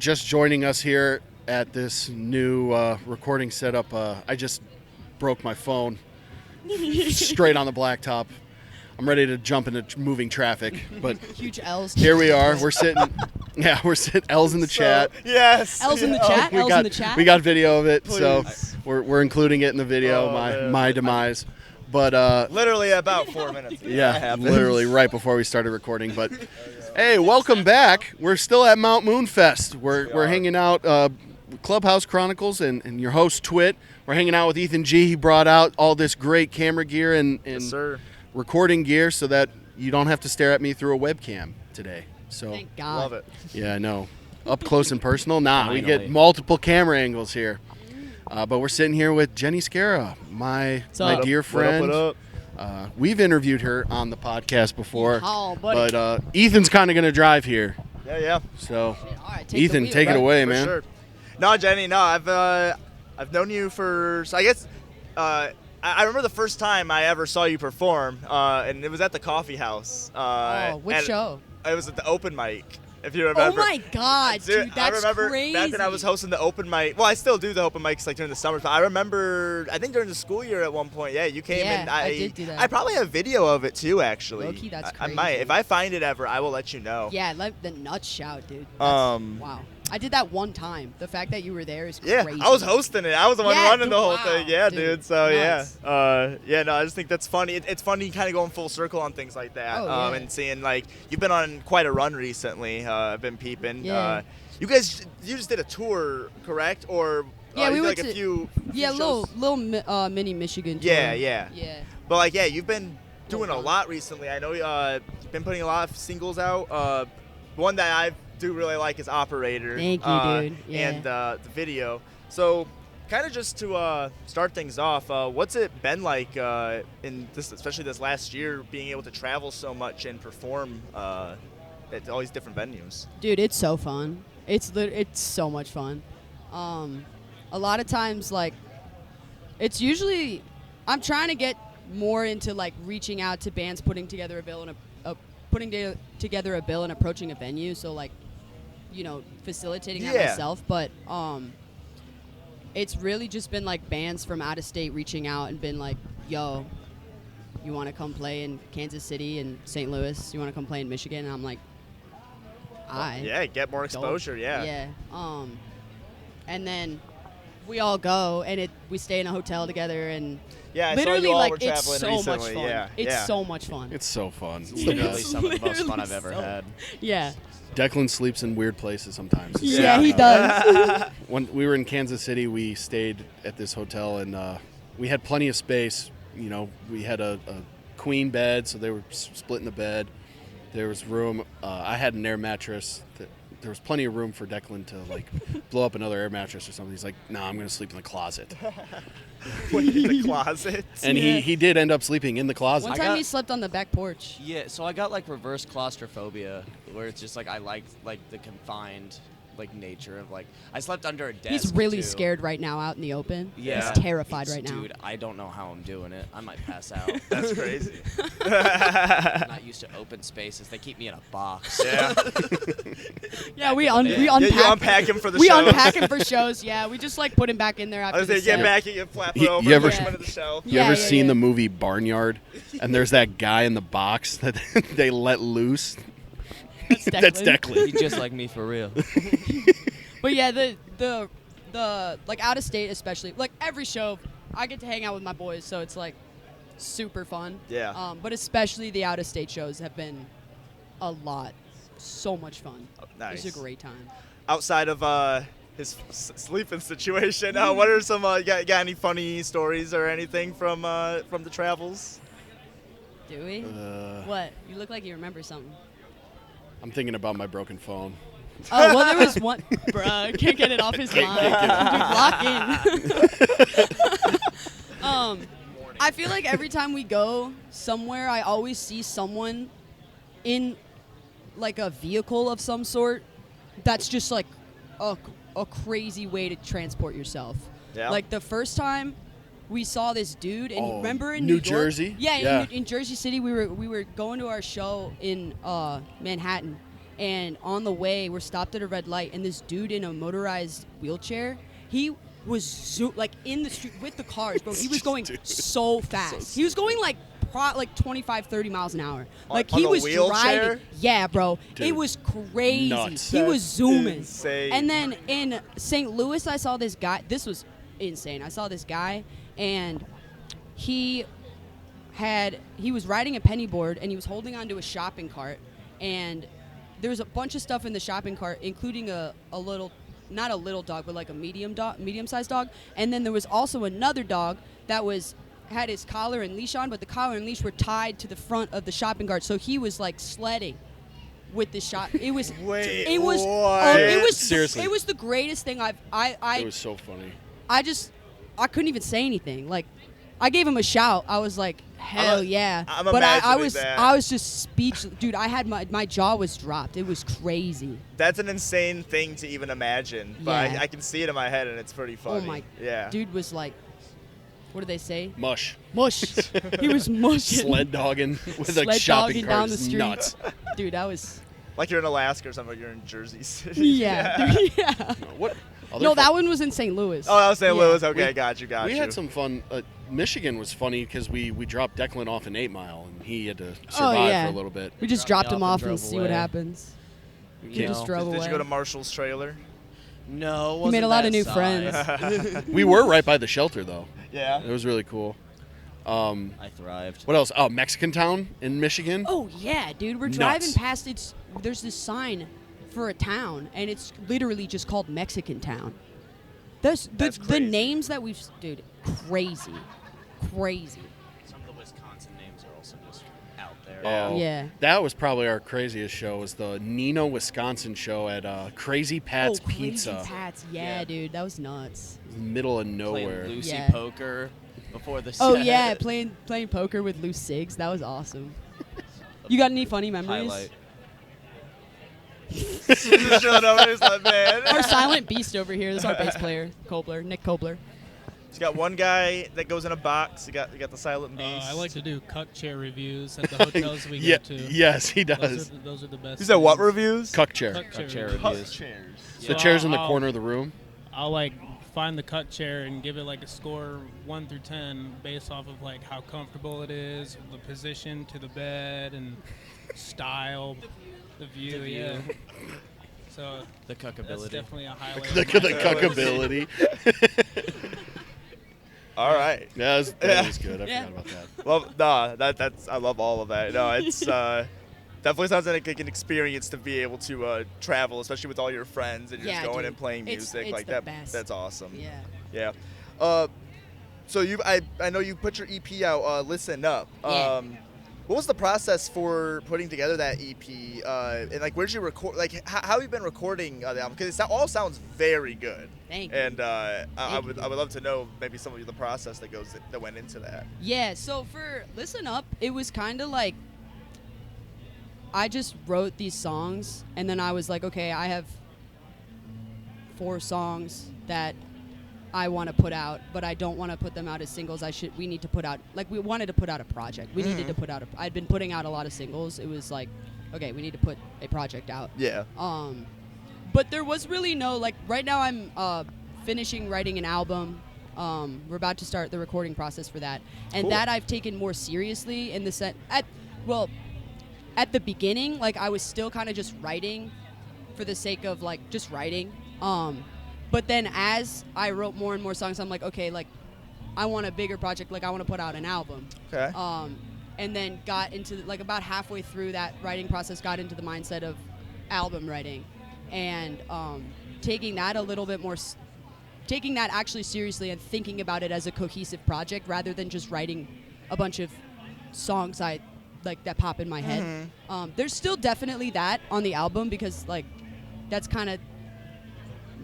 just joining us here at this new recording setup, I just broke my phone straight on the blacktop. I'm ready to jump into moving traffic, but huge L's. Here we are. We're sitting L's in the chat. Yes. L's in the chat. L's in the chat. We got video of it, Please. So we're including it in the video. My demise. But literally about 4 minutes. Yeah, literally right before we started recording. But hey, welcome back. We're still at Mount Moon Fest. We're hanging out. Clubhouse Chronicles and your host Twitt. We're hanging out with Ethan G. He brought out all this great camera gear and Yes, sir. recording gear so that you don't have to stare at me through a webcam today. So Thank God. Love it. yeah, I know. Up close and personal. We Finally. get multiple camera angles here. But we're sitting here with Jenny Scara, my up? dear friend. What up? We've interviewed her on the podcast before, Oh, buddy. but Ethan's kind of going to drive here. Yeah. So, All right, take the Ethan, wheel, take it bro. away, For man. sure. No, Jenny. No, I've known you for. So I guess I remember the first time I ever saw you perform, and it was at the coffee house. Which and show? It was at the open mic. If you remember. Oh my God, dude, that's I remember crazy. back when I was hosting the open mic. Well, I still do the open mics like during the summer. But I remember, I think during the school year at one point, yeah, you came Yeah, and I did do that. I probably have video of it too, actually. Low-key, that's I might. crazy. If I find it ever, I will let you know. Yeah, like the nut shout, dude. That's, wow. I did that one time. The fact that you were there is Yeah, crazy. I was hosting it. I was the one Yeah, running dude, the whole wow, thing. Yeah, dude. So nuts. no, I just think that's funny. It's funny kind of going full circle on things like that. Oh, yeah. And seeing like you've been on quite a run recently. I've been peeping. Yeah. You just did a tour, correct? Or Yeah, you we did, went like to a few little shows? mini Michigan tour. Yeah. Yeah. But like, yeah, you've been doing a fun. lot recently. I know you've been putting a lot of singles out. One that I do really like is Operator. Thank you, dude. Yeah. And the video. So, kind of just to start things off, what's it been like in this, especially this last year, being able to travel so much and perform at all these different venues? Dude, it's so fun. It's so much fun. A lot of times, like, it's usually I'm trying to get more into like reaching out to bands, putting together a bill and together a bill and approaching a venue. So like, facilitating that myself. But it's really just been like bands from out of state reaching out and been like, "Yo, you want to come play in Kansas City and St. Louis? You want to come play in Michigan?" And I'm like, Yeah, get more exposure. Yeah. Yeah. And then we all go and we stay in a hotel together and Yeah, I saw literally you all like were it's traveling so recently. much fun. Yeah. It's so much fun. It's so fun. Literally some of the most fun I've ever so- had. Yeah. Declan sleeps in weird places sometimes. Yeah, he does. When we were in Kansas City, we stayed at this hotel, and we had plenty of space. We had a queen bed, so they were splitting the bed. There was room. I had an air mattress. There was plenty of room for Declan to like blow up another air mattress or something. He's like, "No, I'm going to sleep in the closet." In the closet. And he did end up sleeping in the closet. One time he slept on the back porch. Yeah, so I got like reverse claustrophobia, where it's just like I like the confined like nature of like I slept under a desk. He's really too. scared right now out in the open. Yeah, He's terrified right now. Dude, I don't know how I'm doing it. I might pass out. That's crazy. I'm not used to open spaces. They keep me in a box. Yeah. Yeah, we unpack. You unpack him for the we show. unpack him for shows. Yeah, we just like put him back in there I after was the saying, get set. back and you flap it You over, ever- push him into the shelf. You ever Yeah, seen yeah. the movie Barnyard? And there's that guy in the box that they let loose. That's Declan. He's just like me for real. But yeah, the like out of state especially, like every show, I get to hang out with my boys, so it's like super fun. Yeah. But especially the out of state shows have been a lot, so much fun. Nice. It's a great time. Outside of his sleeping situation, what are some got any funny stories or anything from the travels? Do we? What? You look like you remember something. I'm thinking about my broken phone. Oh, well, there was one. Bruh, can't get it off his mind. Dude, lock in. I feel like every time we go somewhere, I always see someone in, like, a vehicle of some sort that's just, like, a crazy way to transport yourself. Yeah. Like, the first time we saw this dude, and remember in New York? Jersey? Yeah, Yeah. In Jersey City, we were going to our show in Manhattan. and on the way we're stopped at a red light, and this dude in a motorized wheelchair, he was like in the street with the cars, bro. He was going so fast. He was going like 25, 30 miles an hour. Like he was driving. Yeah, bro. Dude, it was crazy. nuts. He was zooming. Insane. And then in St. Louis, I saw this guy. This was insane. I saw this guy, and he was riding a penny board, and he was holding onto a shopping cart, and there was a bunch of stuff in the shopping cart, including a little, not a little dog, but like a medium-sized dog. And then there was also another dog that had his collar and leash on, but the collar and leash were tied to the front of the shopping cart, so he was like sledding with the shop. It was seriously. It was the greatest thing it was so funny. I couldn't even say anything. Like, I gave him a shout. I was like, hell yeah. But I was just speechless. Dude, I had my jaw was dropped. It was crazy. That's an insane thing to even imagine. But Yeah. I can see it in my head, and it's pretty funny. Oh my. Yeah. Dude was like, what do they say? Mush. He was mushing. Sled dogging with a Sled shopping dogging cart down the is street. nuts. Dude, that was. Like you're in Alaska or something. Like you're in Jersey City. Yeah. Dude, yeah. What? No, that one was in St. Louis. Oh, I was St. Yeah. Louis. Okay, got you. We had some fun. Michigan was funny because we dropped Declan off an 8 Mile, and he had to survive for a little bit. We just Dropped dropped me off off and and drove see what away. happens. You just know. drove away. Did you go to Marshall's trailer? No, it He wasn't made a lot that of new size. friends. We were right by the shelter, though. Yeah. It was really cool. I thrived. What else? Oh, Mexican Town in Michigan. Oh yeah, dude. We're Nuts. driving past there's this sign for a town, and it's literally just called Mexican Town. That's the crazy. names that dude, crazy. Some of the Wisconsin names are also just out there. Oh, Yeah. That was probably our craziest show. Was the Nino, Wisconsin show at Crazy Pat's Pizza, Crazy Pat's, yeah, dude, that was nuts. middle of Playing nowhere. Lucy Yeah. poker before the Oh set. yeah, playing poker with loose cigs. That was awesome. You got any funny memories? Highlight. Just showing up. He's like, man. Our silent beast over here. This is our bass player, Nick Kobler. He's got one guy that goes in a box. You got the silent beast. I like to do cuck chair reviews at the hotels we Yeah, go to. yes, he does. Those are the best. You said what things. reviews? Cuck chair. Cuck chair reviews. reviews. chairs. The So chairs in the I'll- corner of the room. I'll like find the cuck chair and give it like a score 1 through 10 based off of like how comfortable it is, the position to the bed, and style, the view. The view. Yeah. So The that's cuckability. definitely a highlight. The cuckability. All right. That was good. I Yeah. forgot about that. Well, that's I love all of that. No, it's definitely sounds like an experience to be able to travel, especially with all your friends and you're Yeah, just going dude. and playing It's music like the that. best. That's awesome. Yeah. Yeah. So I know you put your EP out. Listen Up. Yeah. What was the process for putting together that EP? And like, where did you record? Like, how have you been recording the album? Because it all sounds very good. Thank you. And I Thank would you. love to know maybe some of the process that went into that. Yeah, so for Listen Up, it was kind of like I just wrote these songs, and then I was like, okay, I have 4 songs that I want to put out, but I don't want to put them out as singles. We need to put out, like, we wanted to put out a project. We needed to put out I'd been putting out a lot of singles. It was like, okay, we need to put a project out. Yeah. But there was really no, like, right now I'm finishing writing an album. We're about to start the recording process for that. And Cool. that I've taken more seriously in the sense, at the beginning, like, I was still kind of just writing for the sake of, like, just writing. But then as I wrote more and more songs, I'm like, okay, like, I want a bigger project. Like, I want to put out an album. Okay. And then got into, like, about halfway through that writing process, got into the mindset of album writing. And taking that a little bit more, taking that actually seriously and thinking about it as a cohesive project rather than just writing a bunch of songs that pop in my head. There's still definitely that on the album because, like, that's kind of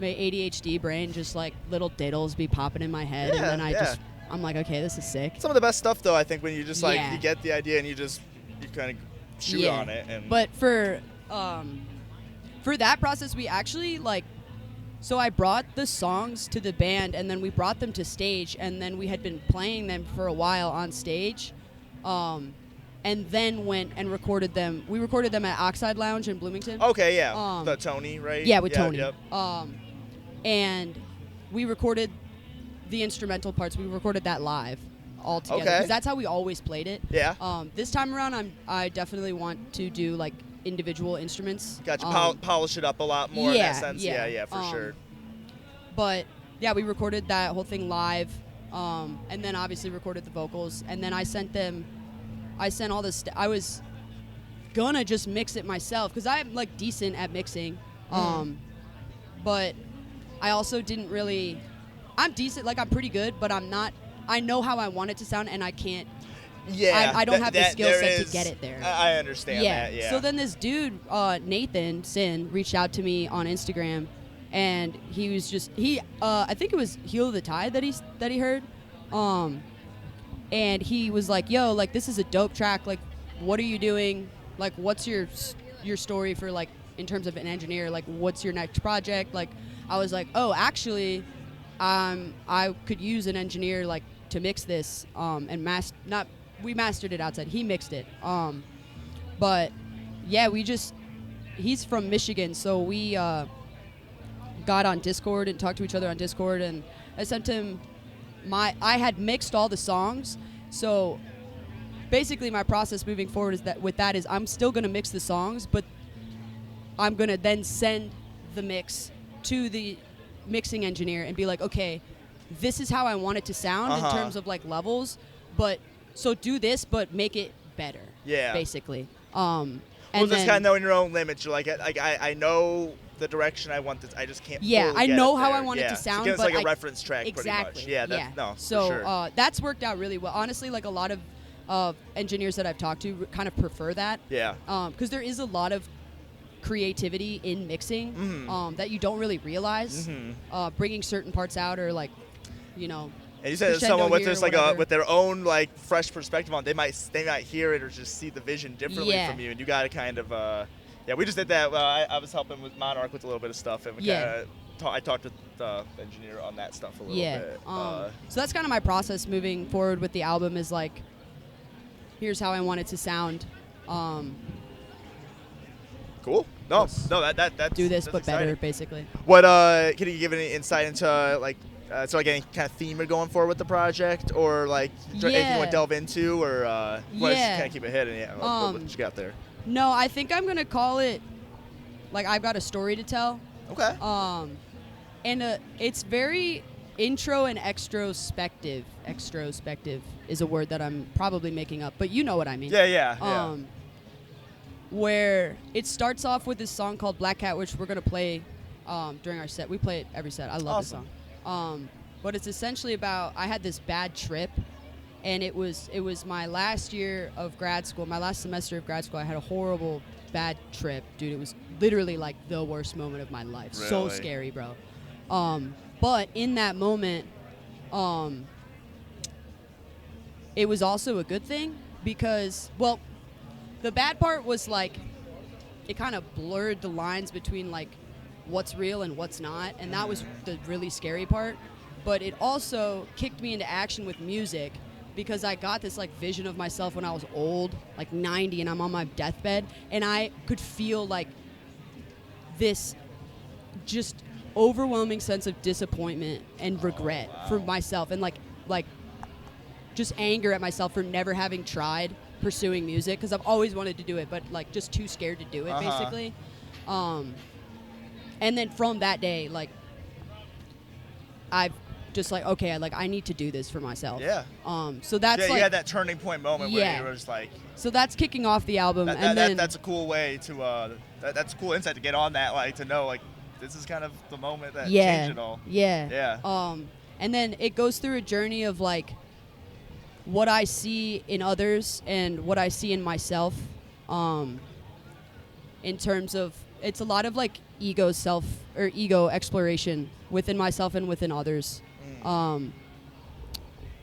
my ADHD brain, just like little diddles be popping in my head, Yeah, and then yeah. I'm like, okay, this is sick. Some of the best stuff, though, I think, when you just, like, Yeah. you get the idea and you kind of shoot Yeah. on it. And But for that process, we actually, like, so I brought the songs to the band, and then we brought them to stage, and then we had been playing them for a while on stage. And and then went and recorded them. We recorded them at Oxide Lounge in Bloomington. Okay, yeah. The Tony, right? Yeah, with Tony. Yep. And we recorded the instrumental parts. We recorded that live all together. Okay. 'Cause that's how we always played it. Yeah. This time around, I definitely want to do like individual instruments. Got you polish it up a lot more in that sense. Yeah, for sure. But yeah, we recorded that whole thing live, and then obviously recorded the vocals, and then I sent all this. I was gonna just mix it myself because I'm like decent at mixing, but I also didn't really. I'm decent, like I'm pretty good, but I'm not. I know how I want it to sound, and I can't. Yeah, I don't have the skill set to get it there. I understand that. Yeah. So then this dude, Nathan Sin, reached out to me on Instagram, and he was just I think it was "Heal the Tide" that he heard, and he was like, "Yo, like this is a dope track. Like, what are you doing? Like, what's your story for like in terms of an engineer? Like, what's your next project?" Like, I was like, "Oh, actually, I could use an engineer like to mix this and we mastered it outside. He mixed it. But yeah, he's from Michigan, so we got on Discord and talked to each other on Discord, and I sent him I had mixed all the songs. So basically my process moving forward is I'm still going to mix the songs, but I'm going to then send the mix to the mixing engineer and be like, okay, this is how I want it to sound in terms of like levels, but so do this, but make it better. Yeah. Basically. And just kind of knowing your own limits. You're like I know the direction I want this. I just can't. Yeah, I know how I want it to sound. So it's but like a reference track, exactly. pretty much. Yeah. No. So for sure. That's worked out really well. Honestly, like a lot of engineers that I've talked to kind of prefer that. Yeah. Because there is a lot of creativity in mixing that you don't really realize. Bringing certain parts out or like, you know. And you said someone with this with their own like fresh perspective on it, they might hear it or just see the vision differently from you, and you got to kind of we just did that. I was helping with Monarch with a little bit of stuff, and I talked with the engineer on that stuff a little bit. So that's kind of my process moving forward with the album is like, here's how I want it to sound. Cool. No, that's do this that's but exciting. better, basically. What can you give any insight into like? So like any kind of theme you're going for with the project, or like anything you want to delve into, or want to just kind of keep it hidden? What you got there? No, I think I'm gonna call it like I've got a story to tell. Okay. And it's very intro and extrospective. Extrospective is a word that I'm probably making up, but you know what I mean. Yeah. Where it starts off with this song called Black Cat, which we're gonna play during our set. We play it every set. I love this song. But it's essentially about I had this bad trip, and it was my last year of grad school, my last semester of grad school. I had a horrible bad trip, dude. It was literally like the worst moment of my life. Really? So scary, bro. But in that moment, it was also a good thing because, well, the bad part was like it kind of blurred the lines between like what's real and what's not, and that was the really scary part. But it also kicked me into action with music because I got this like vision of myself when I was old, like 90, and I'm on my deathbed, and I could feel like this just overwhelming sense of disappointment and regret for myself, and like just anger at myself for never having tried pursuing music because I've always wanted to do it, but like just too scared to do it, basically. And then from that day, like, I've just like, okay, I need to do this for myself. Yeah. So that's you had that turning point moment where you were just like. So that's kicking off the album, that's a cool way to. That's a cool insight to get on that, like to know like this is kind of the moment that changed it all. Yeah. And then it goes through a journey of like what I see in others and what I see in myself. In terms of. It's a lot of like ego exploration within myself and within others.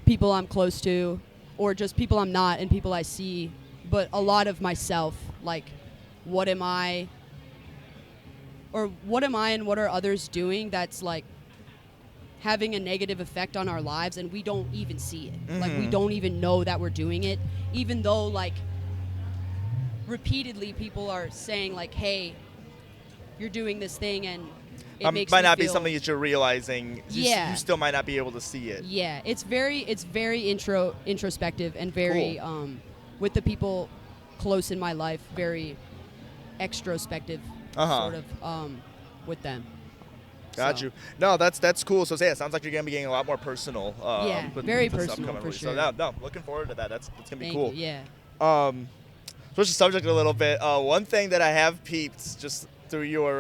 People I'm close to, or just people I'm not, and people I see, but a lot of myself, like what am I and what are others doing that's like having a negative effect on our lives, and we don't even see it. Like we don't even know that we're doing it, even though like repeatedly people are saying like, hey, you're doing this thing, and it makes might me not be feel- something that you're realizing. Yeah. You still might not be able to see it. Yeah, it's very introspective and very with the people close in my life, very extrospective sort of with them. Got So, you. No, that's cool. So it sounds like you're gonna be getting a lot more personal. Yeah, with very this personal, upcoming for release. sure. So no, looking forward to that. That's gonna be Thank cool. you. Yeah. Switch the subject a little bit. One thing that I have peeped just through your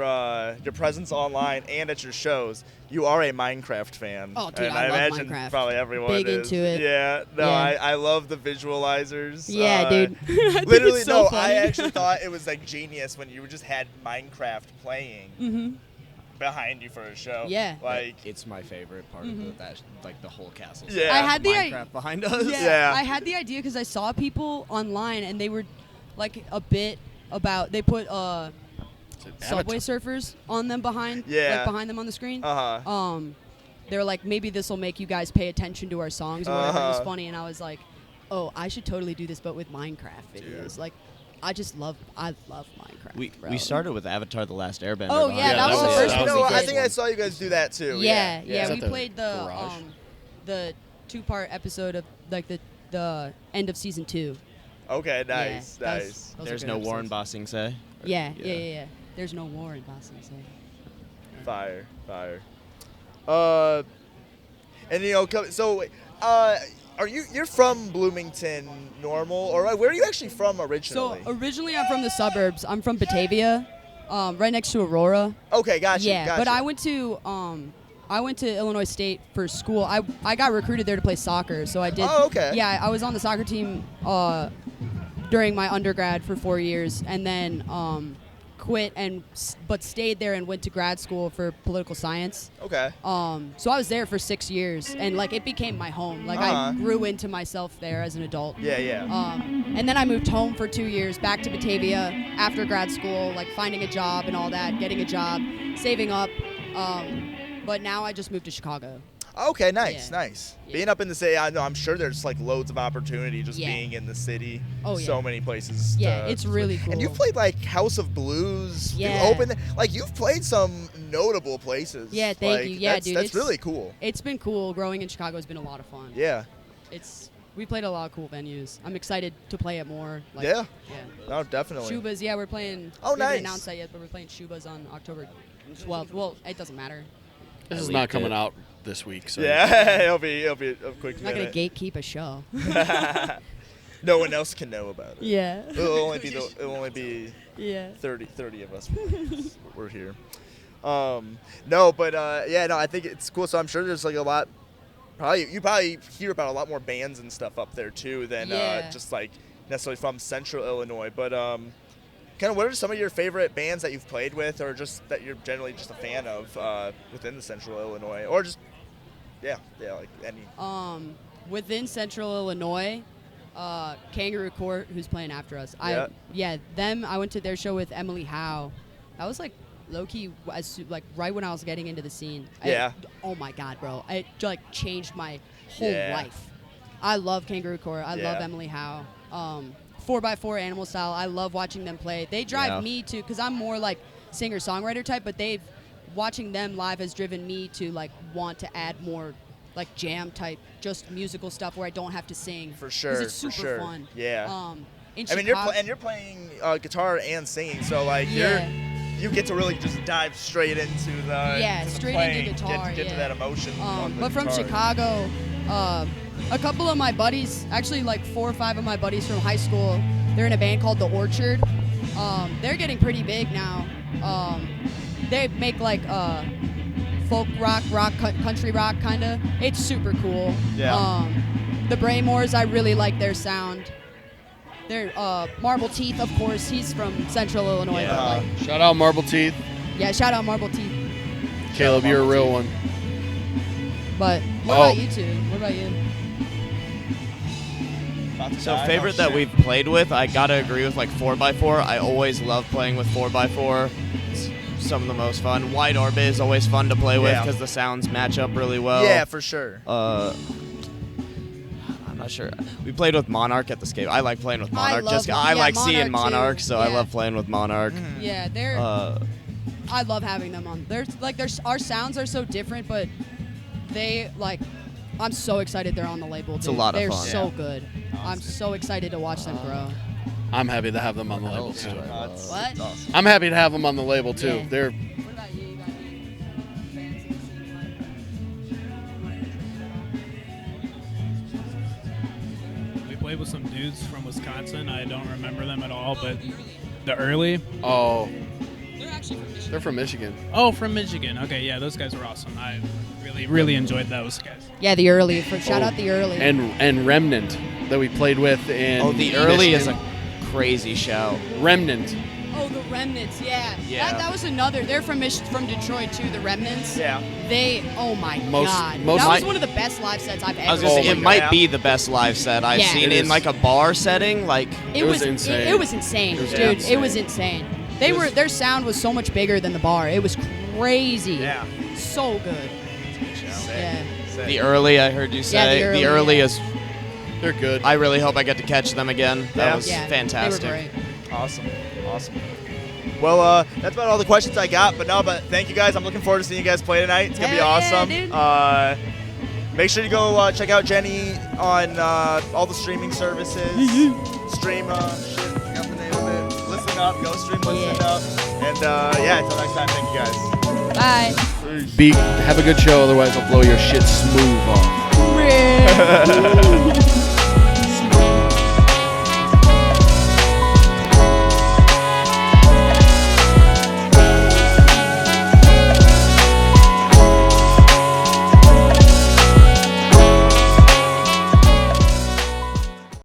presence online and at your shows, you are a Minecraft fan. Oh, dude, and I love imagine Minecraft. probably everyone Big is. into it. Yeah. No, Yeah. I love the visualizers. Yeah, dude. I think Literally, it's so no. funny. I actually thought it was like genius when you just had Minecraft playing behind you for a show. Yeah. Like. It's my favorite part of that, like the whole castle. Yeah. I had the Minecraft behind us. Yeah. I had the idea because I saw people online and they were like a bit about they put subway surfers on them behind them on the screen. They were like, maybe this will make you guys pay attention to our songs or whatever. It was funny, and I was like, oh, I should totally do this, but with Minecraft videos. Dude. Like, I love Minecraft. bro. We started with Avatar: The Last Airbender. Oh, behind yeah, us. that was the first you one know we what? I did. think I saw you guys do that too. Yeah, Is we that the played the garage? the 2-part episode of like the end of season 2. Okay, nice, Yeah, nice. those are There's good no Warren episodes. Bossing say. Yeah. There's no war in Boston. So. Fire. And are you're from Bloomington, normal, or where are you actually from originally? So originally I'm from the suburbs. I'm from Batavia, right next to Aurora. Okay, gotcha. Yeah, gotcha. but I went to Illinois State for school. I got recruited there to play soccer, so I did. Oh, okay. Yeah, I was on the soccer team during my undergrad for 4 years, and then quit but stayed there and went to grad school for political science. Okay. So I was there for 6 years, and like it became my home. Like I grew into myself there as an adult. Yeah. And then I moved home for 2 years, back to Batavia after grad school, like finding a job and all that, getting a job, saving up. But now I just moved to Chicago. Okay, nice, Yeah. nice. Yeah. Being up in the city, I know. I'm sure there's like loads of opportunity just Yeah. being in the city. Oh, yeah. So many places. Yeah, it's really cool. And you've played like House of Blues. Yeah. You've played some notable places. Yeah, thank Like, you. Yeah, that's, dude, That's it's- really cool. It's been cool. Growing in Chicago has been a lot of fun. Yeah. We played a lot of cool venues. I'm excited to play it more. Like, Yeah. Yeah. No, definitely. Shubas, yeah, we're playing. Oh, we nice. haven't announced that yet, but we're playing Shubas on October 12th. Well, it doesn't matter. This is leaked not coming it. out this week. So Yeah, it'll be a quick I'm not gonna minute. gatekeep a show. No one else can know about it. Yeah. It'll only be Yeah. 30 of us. We're here. No, but I think it's cool. So I'm sure there's like a lot. You probably hear about a lot more bands and stuff up there too than Yeah. just like necessarily from Central Illinois. But kind of what are some of your favorite bands that you've played with, or just that you're generally just a fan of within the Central Illinois, or just like any. Within Central Illinois, Kangaroo Court, who's playing after us. Yeah. Them. I went to their show with Emily Howe. That was like low key, like right when I was getting into the scene. Yeah. Oh my God, bro! It like changed my whole Yeah. life. I love Kangaroo Court. I love Yeah. Emily Howe. 4x4 Animal Style. I love watching them play. They drive me to, because I'm more like singer-songwriter type, but watching them live has driven me to like want to add more like jam type, just musical stuff where I don't have to sing. For sure. 'Cause it's super for sure. fun. Yeah. In I mean, Chicago, you're playing guitar and singing, so like Yeah. you get to really just dive straight into the to the straight playing, into guitar. get to that emotion. on the but from guitar. Chicago, a couple of my buddies, actually like 4 or 5 of my buddies from high school, they're in a band called The Orchard. They're getting pretty big now. They make like folk rock, country rock kind of. It's super cool. Yeah. The Braymores, I really like their sound. They're Marble Teeth, of course. He's from Central Illinois. Yeah. But like, shout out Marble Teeth. yeah, shout out Marble Teeth. Caleb, you're a real one. But what about you two? What about you? About to So die? favorite Oh, that shit. we've played with, I gotta agree with like 4x4. I always love playing with 4x4. It's some of the most fun. White Orbit is always fun to play with Yeah. because the sounds match up really well. Yeah, for sure. I'm Sure. We played with Monarch at the skate. I like playing with Monarch. I love like seeing Monarch, too. Monarch, so I Yeah. love playing with Monarch. Yeah, they're. I love having them on. Our sounds are so different, but they like. I'm so excited they're on the label. It's dude. a lot ofEy're fun. so good. I'm so excited to watch them grow. I'm happy to have them on the label too. What? I'm happy to have them on the label too. Yeah. They're What about you? You got any fans in the scene? We played with some dudes from Wisconsin. I don't remember them at all, but the early. oh, They're actually from Michigan. they're from Michigan. Oh, from Michigan. Okay, yeah, those guys were awesome. I really enjoyed those guys. Yeah, the early. Shout out the early. And Remnant that we played with in. Oh, the early is Michigan. a crazy show. Remnant. Oh, the Remnants, yeah. Yeah. That was another. They're from Detroit too. The Remnants. Yeah. They. Oh my Most- God. most- That was one of the best live sets I've ever. I was gonna Oh say my it God. might be the best live set I've Yeah. seen It in is. like a bar setting. Like It was was insane. It was insane, It was dude. insane. It was insane. Their sound was so much bigger than the bar. It was crazy. Yeah. So good. Yeah. Sick. the early, I heard you say. the early, early yeah. is. They're good. I really hope I get to catch them again. That Yeah. was Yeah. fantastic. They were great. Awesome. Well, that's about all the questions I got. But thank you guys. I'm looking forward to seeing you guys play tonight. It's gonna be Hell yeah, awesome. Make sure you go check out Jenny on all the streaming services. Stream shit. I got the name of it. Listen up. Go stream. Listen Yeah. up. And yeah, until next time. Thank you guys. Bye. Have a good show, otherwise I'll blow your shit smooth off.